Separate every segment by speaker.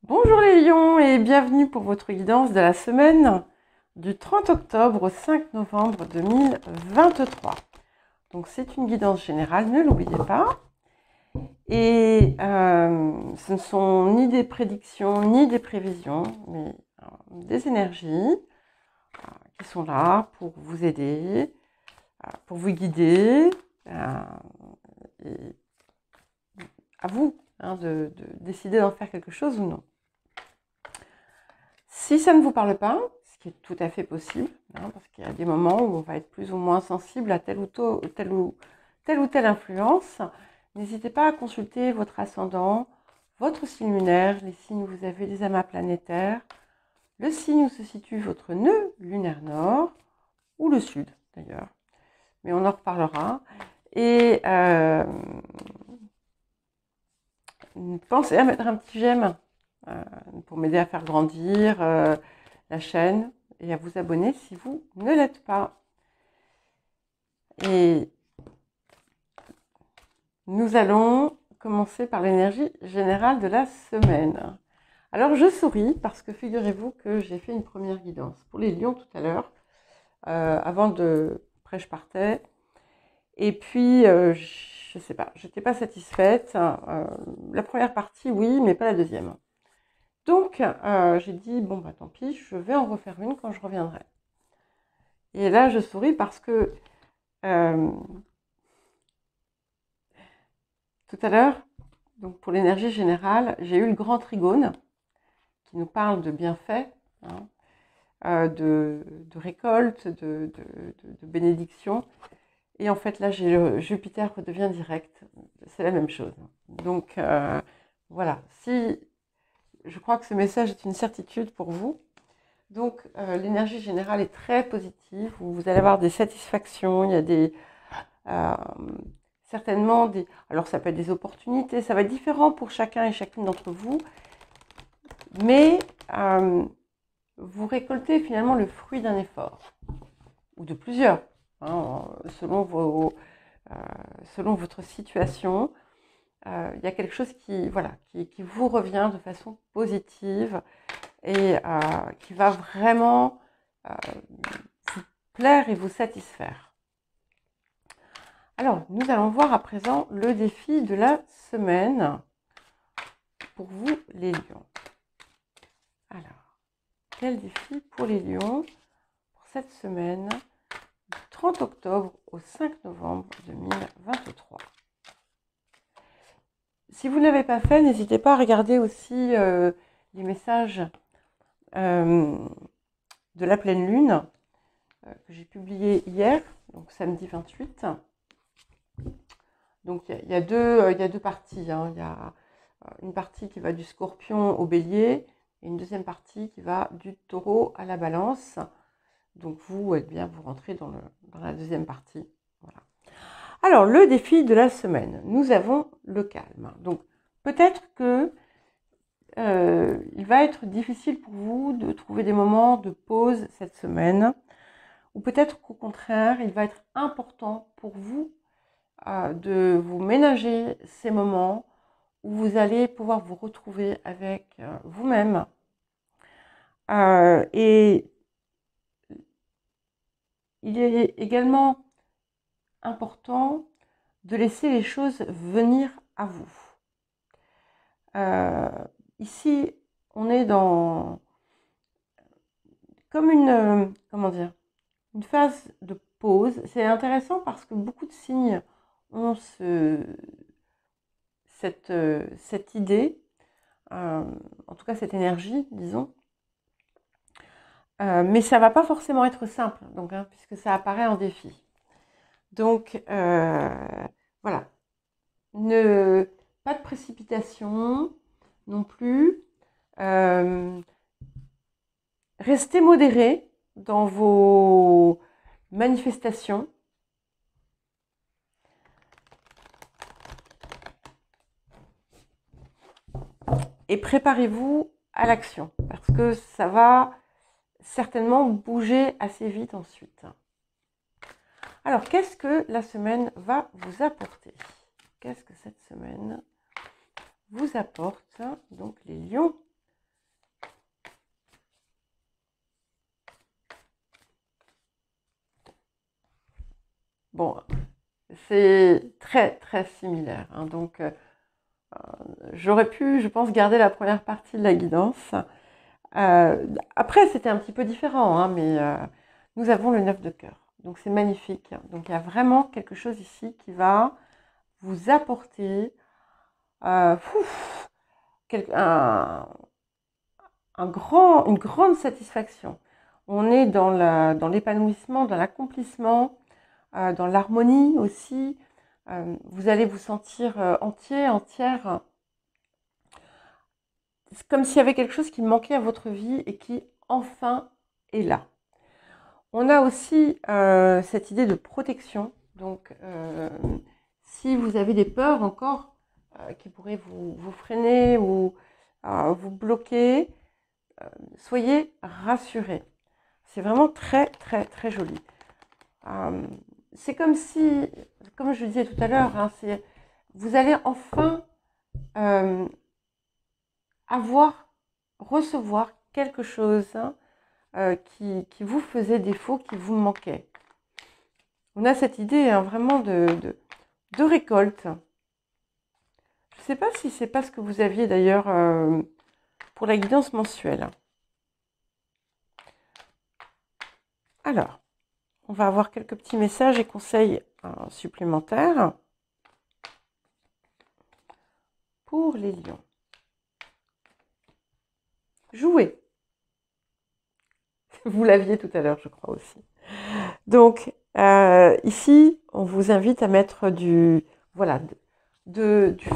Speaker 1: Bonjour les lions et bienvenue pour votre guidance de la semaine du 30 octobre au 5 novembre 2023. Donc c'est une guidance générale, ne l'oubliez pas. Et ce ne sont ni des prédictions ni des prévisions, mais des énergies qui sont là pour vous aider, pour vous guider. Et à vous de décider d'en faire quelque chose ou non. Si ça ne vous parle pas, ce qui est tout à fait possible, parce qu'il y a des moments où on va être plus ou moins sensible à telle ou telle influence, n'hésitez pas à consulter votre ascendant, votre signe lunaire, les signes où vous avez des amas planétaires, le signe où se situe votre nœud lunaire nord, ou le sud d'ailleurs, mais on en reparlera. Et pensez à mettre un petit j'aime pour m'aider à faire grandir la chaîne et à vous abonner si vous ne l'êtes pas. Et nous allons commencer par l'énergie générale de la semaine. Alors je souris parce que figurez-vous que j'ai fait une première guidance pour les lions tout à l'heure, avant après je partais. Et puis, je sais pas, j'étais pas satisfaite. La première partie, oui, mais pas la deuxième. Donc, j'ai dit, bon, bah tant pis, je vais en refaire une quand je reviendrai. Et là, je souris parce que tout à l'heure, donc pour l'énergie générale, j'ai eu le grand trigone qui nous parle de bienfaits, de récolte, de bénédiction. Et en fait, là, j'ai le Jupiter redevient direct. C'est la même chose. Donc, voilà. Si je crois que ce message est une certitude pour vous. Donc, l'énergie générale est très positive. Vous allez avoir des satisfactions. Il y a des certainement des. Alors, ça peut être des opportunités. Ça va être différent pour chacun et chacune d'entre vous. Mais vous récoltez finalement le fruit d'un effort ou de plusieurs, selon votre situation. Il y a quelque chose qui vous revient de façon positive et qui va vraiment vous plaire et vous satisfaire. Alors, nous allons voir à présent le défi de la semaine pour vous, les lions. Alors, quel défi pour les lions pour cette semaine du 30 octobre au 5 novembre 2023? Si vous ne l'avez pas fait, n'hésitez pas à regarder aussi les messages de la pleine lune que j'ai publié hier, donc samedi 28. Donc il y a deux parties. Il y a une partie qui va du scorpion au bélier et une deuxième partie qui va du taureau à la balance. Donc vous rentrez dans la deuxième partie. Voilà. Alors le défi de la semaine, nous avons le calme. Donc peut-être que il va être difficile pour vous de trouver des moments de pause cette semaine, ou peut-être qu'au contraire, il va être important pour vous de vous ménager ces moments où vous allez pouvoir vous retrouver avec vous-même. Et il est également important de laisser les choses venir à vous. Ici, on est dans comme une phase de pause. C'est intéressant parce que beaucoup de signes ont cette idée, en tout cas cette énergie, disons. Mais ça ne va pas forcément être simple, donc, puisque ça apparaît en défi. Donc, voilà. Pas de précipitation non plus. Restez modéré dans vos manifestations. Et préparez-vous à l'action, parce que ça va certainement bouger assez vite ensuite. Alors, qu'est-ce que la semaine va vous apporter? Qu'est-ce que cette semaine vous apporte? Donc, les lions, Bon, c'est très, très similaire, hein. Donc, j'aurais pu, je pense, garder la première partie de la guidance. Après, c'était un petit peu différent, hein, mais nous avons le 9 de cœur. Donc, c'est magnifique. Donc, il y a vraiment quelque chose ici qui va vous apporter une grande satisfaction. On est dans l'épanouissement, dans l'accomplissement, dans l'harmonie aussi. Vous allez vous sentir entier, entière. C'est comme s'il y avait quelque chose qui manquait à votre vie et qui enfin est là. On a aussi cette idée de protection. Donc, si vous avez des peurs encore qui pourraient vous freiner ou vous bloquer, soyez rassurés. C'est vraiment très, très, très joli. C'est comme si, comme je le disais tout à l'heure, hein, vous allez enfin recevoir quelque chose, hein, qui vous faisait défaut, qui vous manquait. On a cette idée, hein, vraiment de récolte. Je ne sais pas si c'est pas ce que vous aviez d'ailleurs pour la guidance mensuelle. Alors, on va avoir quelques petits messages et conseils supplémentaires pour les lions. Jouer. Vous l'aviez tout à l'heure, je crois aussi. Donc, ici, on vous invite à mettre du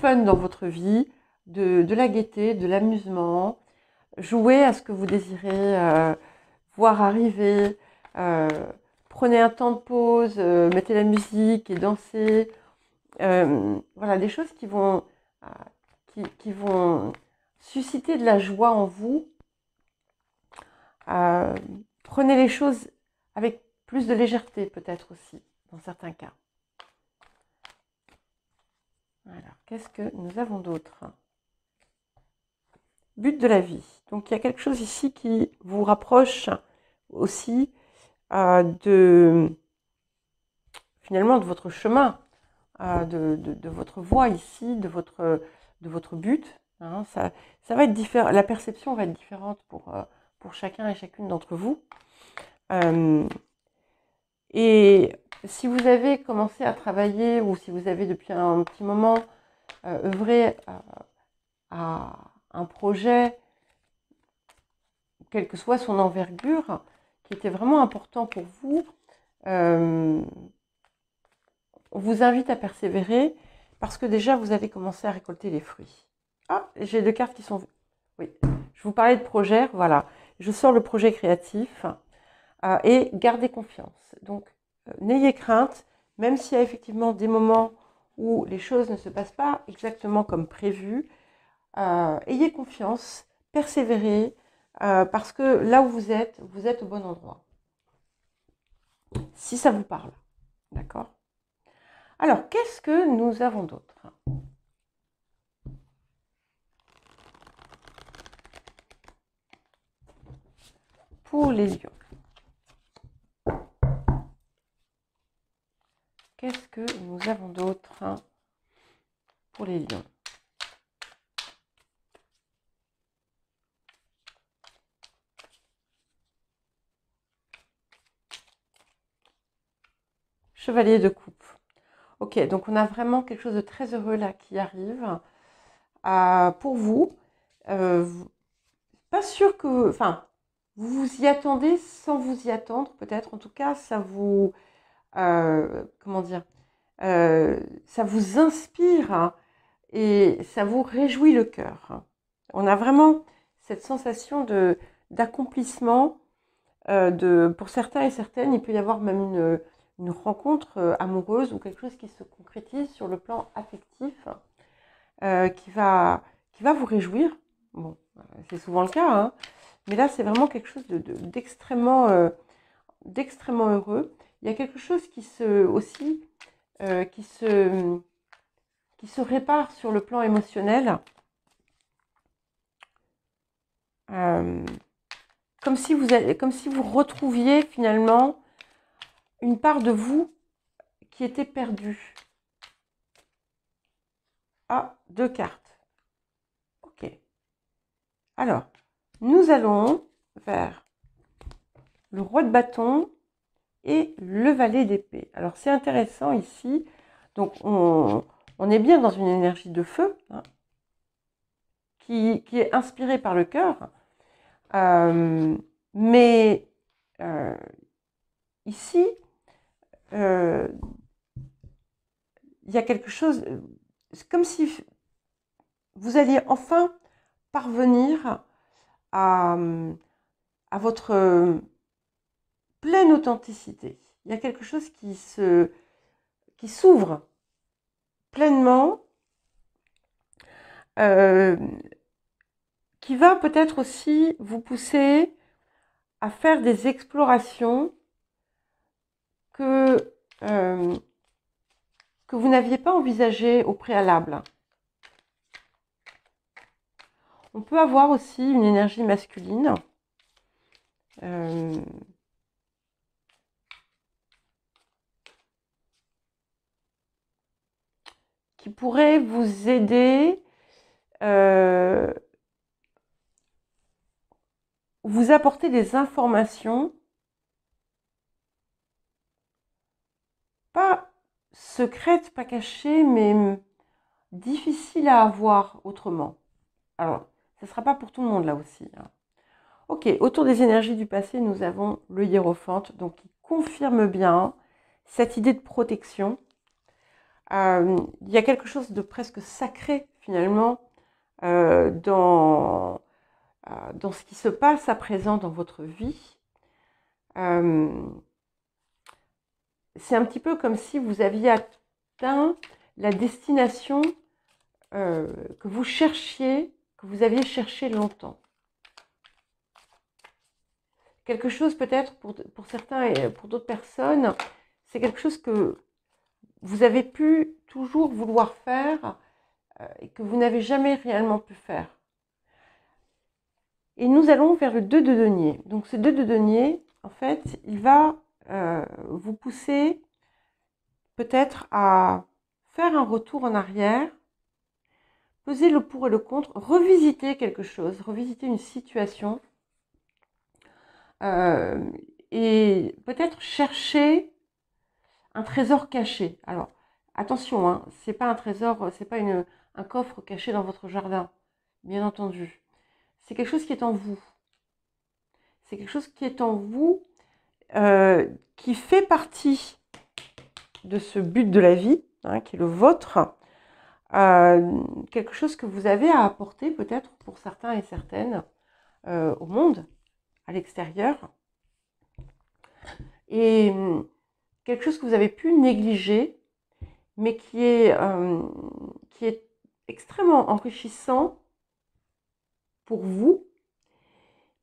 Speaker 1: fun dans votre vie, de la gaieté, de l'amusement. Jouez à ce que vous désirez voir arriver. Prenez un temps de pause, mettez la musique et dansez. Voilà, des choses qui vont susciter de la joie en vous. Prenez les choses avec plus de légèreté peut-être aussi, dans certains cas. Alors, qu'est-ce que nous avons d'autre? But de la vie. Donc, il y a quelque chose ici qui vous rapproche aussi finalement de votre chemin, de votre voie ici, de votre but. Hein. Ça va être différent. La perception va être différente pour chacun et chacune d'entre vous. Et si vous avez commencé à travailler ou si vous avez depuis un petit moment œuvré à un projet, quelle que soit son envergure, qui était vraiment important pour vous, on vous invite à persévérer parce que déjà vous allez commencer à récolter les fruits. Ah, j'ai deux cartes qui sont... Oui, je vous parlais de projet, voilà. Je sors le projet créatif et gardez confiance. Donc, n'ayez crainte, même s'il y a effectivement des moments où les choses ne se passent pas exactement comme prévu, ayez confiance, persévérez, parce que là où vous êtes au bon endroit. Si ça vous parle, d'accord? Alors, qu'est-ce que nous avons d'autre? Pour les lions. Qu'est-ce que nous avons d'autre pour les lions? Chevalier de coupe. Ok, donc on a vraiment quelque chose de très heureux là qui arrive pour vous. Pas sûr que... Enfin, vous vous y attendez sans vous y attendre, peut-être. En tout cas, ça vous... comment dire ça vous inspire, hein, et ça vous réjouit le cœur. On a vraiment cette sensation d'accomplissement. Pour certains et certaines, il peut y avoir même une rencontre amoureuse ou quelque chose qui se concrétise sur le plan affectif qui va vous réjouir. Bon, c'est souvent le cas, hein, mais là, c'est vraiment quelque chose d'extrêmement heureux. Il y a quelque chose qui se répare sur le plan émotionnel. Comme si vous retrouviez finalement une part de vous qui était perdu. Ah, 2 cartes. Ok. Alors, nous allons vers le roi de bâton et le valet d'épée. Alors, c'est intéressant ici. Donc, on est bien dans une énergie de feu, hein, qui est inspirée par le cœur. Mais ici, il y a quelque chose, c'est comme si vous alliez enfin parvenir à votre pleine authenticité. Il y a quelque chose qui s'ouvre pleinement, qui va peut-être aussi vous pousser à faire des explorations que vous n'aviez pas envisagées au préalable. On peut avoir aussi une énergie masculine qui pourrait vous aider, vous apporter des informations pas secrètes, pas cachées, mais difficiles à avoir autrement. Alors, ce ne sera pas pour tout le monde là aussi, hein. Ok, autour des énergies du passé, nous avons le hiérophante, donc qui confirme bien cette idée de protection. Il y a quelque chose de presque sacré finalement dans ce qui se passe à présent dans votre vie. C'est un petit peu comme si vous aviez atteint la destination que vous cherchiez, que vous aviez cherché longtemps. Quelque chose peut-être pour certains et pour d'autres personnes, c'est quelque chose que vous avez pu toujours vouloir faire et que vous n'avez jamais réellement pu faire. Et nous allons vers le 2 de denier. Donc ce 2 de denier, en fait, il va vous pousser peut-être à faire un retour en arrière, peser le pour et le contre, revisiter quelque chose, revisiter une situation et peut-être chercher un trésor caché. Alors, attention, hein, c'est pas un trésor, c'est pas un coffre caché dans votre jardin, bien entendu. C'est quelque chose qui est en vous. C'est quelque chose qui est en vous, qui fait partie de ce but de la vie, hein, qui est le vôtre. Quelque chose que vous avez à apporter peut-être pour certains et certaines au monde, à l'extérieur. Et quelque chose que vous avez pu négliger, mais qui est extrêmement enrichissant pour vous,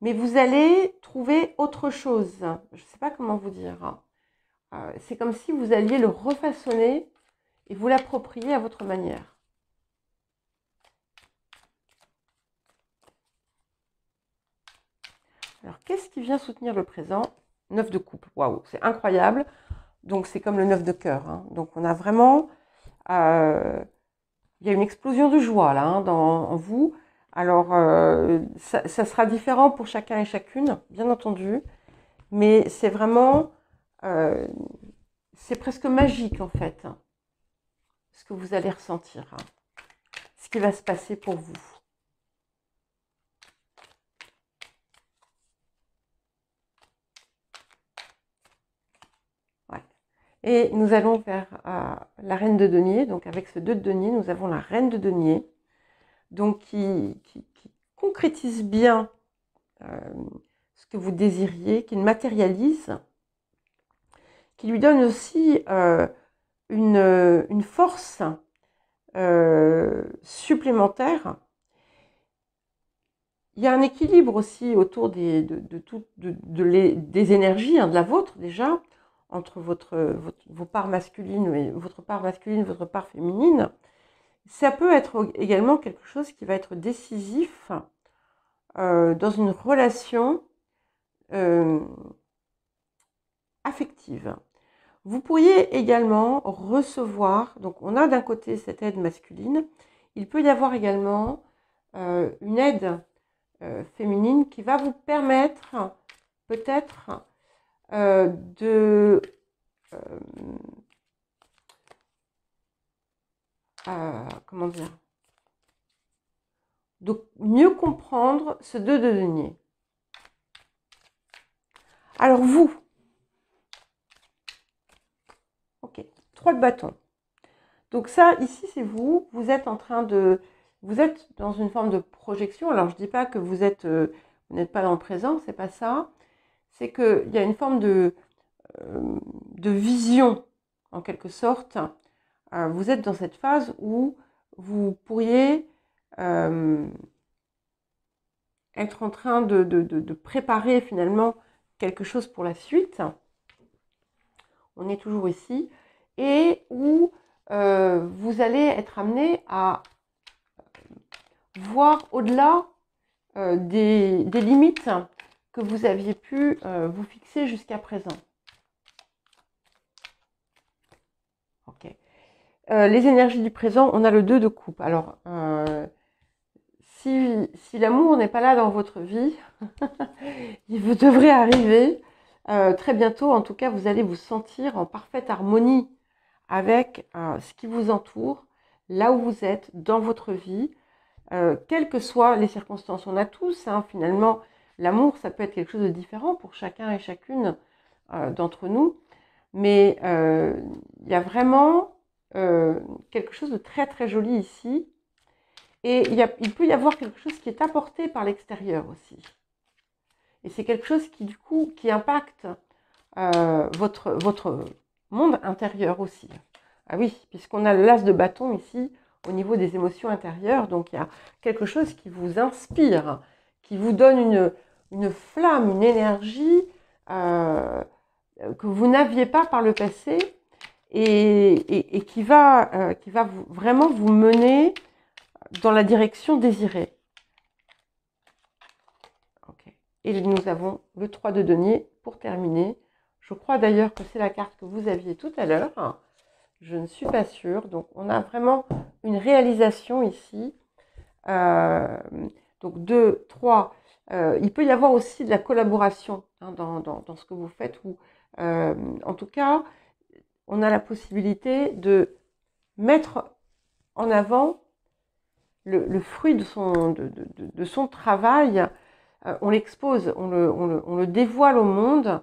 Speaker 1: mais vous allez trouver autre chose. Je ne sais pas comment vous dire. C'est comme si vous alliez le refaçonner et vous l'approprier à votre manière. Alors, qu'est-ce qui vient soutenir le présent? 9 de coupe. Waouh, c'est incroyable. Donc, c'est comme le 9 de cœur, hein. Donc, on a vraiment... il y a une explosion de joie là, hein, en vous. Alors, ça sera différent pour chacun et chacune, bien entendu. Mais c'est vraiment... c'est presque magique, en fait, hein, ce que vous allez ressentir, hein, ce qui va se passer pour vous. Ouais. Et nous allons vers la reine de denier. Donc, avec ce 2 de denier, nous avons la reine de denier. Donc, qui concrétise bien ce que vous désiriez, qui le matérialise, qui lui donne aussi une force supplémentaire. Il y a un équilibre aussi autour des énergies, hein, de la vôtre déjà, entre vos parts masculines et votre part masculine, votre part féminine. Ça peut être également quelque chose qui va être décisif dans une relation affective. Vous pourriez également recevoir, donc on a d'un côté cette aide masculine, il peut y avoir également une aide féminine qui va vous permettre peut-être de comment dire, de mieux comprendre ce 2 de denier. Alors vous, ok, 3 de bâton. Donc ça, ici, c'est vous. Vous êtes en train de... Vous êtes dans une forme de projection. Alors, je ne dis pas que vous n'êtes pas dans le présent, c'est pas ça. C'est qu'il y a une forme de vision, en quelque sorte. Vous êtes dans cette phase où vous pourriez être en train de préparer finalement quelque chose pour la suite. On est toujours ici. Et où vous allez être amené à voir au-delà des limites que vous aviez pu vous fixer jusqu'à présent. Ok. Les énergies du présent, on a le 2 de coupe. Alors, si l'amour n'est pas là dans votre vie, il devrait arriver très bientôt. En tout cas, vous allez vous sentir en parfaite harmonie avec ce qui vous entoure, là où vous êtes, dans votre vie, quelles que soient les circonstances. On a tous, finalement, l'amour, ça peut être quelque chose de différent pour chacun et chacune d'entre nous, mais il y a vraiment quelque chose de très très joli ici, et il peut y avoir quelque chose qui est apporté par l'extérieur aussi. Et c'est quelque chose qui, du coup, qui impacte votre monde intérieur aussi. Ah oui, puisqu'on a l'as de bâton ici, au niveau des émotions intérieures. Donc, il y a quelque chose qui vous inspire, qui vous donne une flamme, une énergie que vous n'aviez pas par le passé et qui va vraiment vous mener dans la direction désirée. Okay. Et nous avons le 3 de denier pour terminer. Je crois d'ailleurs que c'est la carte que vous aviez tout à l'heure. Je ne suis pas sûre. Donc, on a vraiment une réalisation ici. Donc, 2, 3. Il peut y avoir aussi de la collaboration dans ce que vous faites. Ou, en tout cas, on a la possibilité de mettre en avant le fruit de son travail. On l'expose, on le dévoile au monde.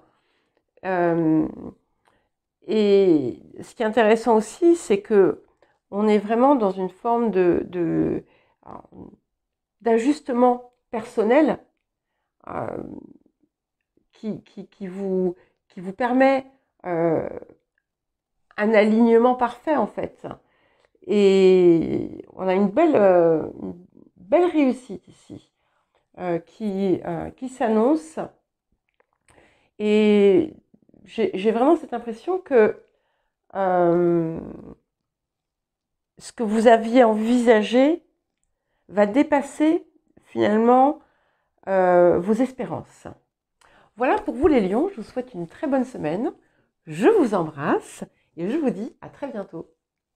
Speaker 1: Et ce qui est intéressant aussi, c'est que on est vraiment dans une forme d'ajustement personnel qui vous permet un alignement parfait en fait. Et on a une belle réussite ici qui s'annonce. Et j'ai vraiment cette impression que ce que vous aviez envisagé va dépasser finalement vos espérances. Voilà pour vous les lions, je vous souhaite une très bonne semaine. Je vous embrasse et je vous dis à très bientôt.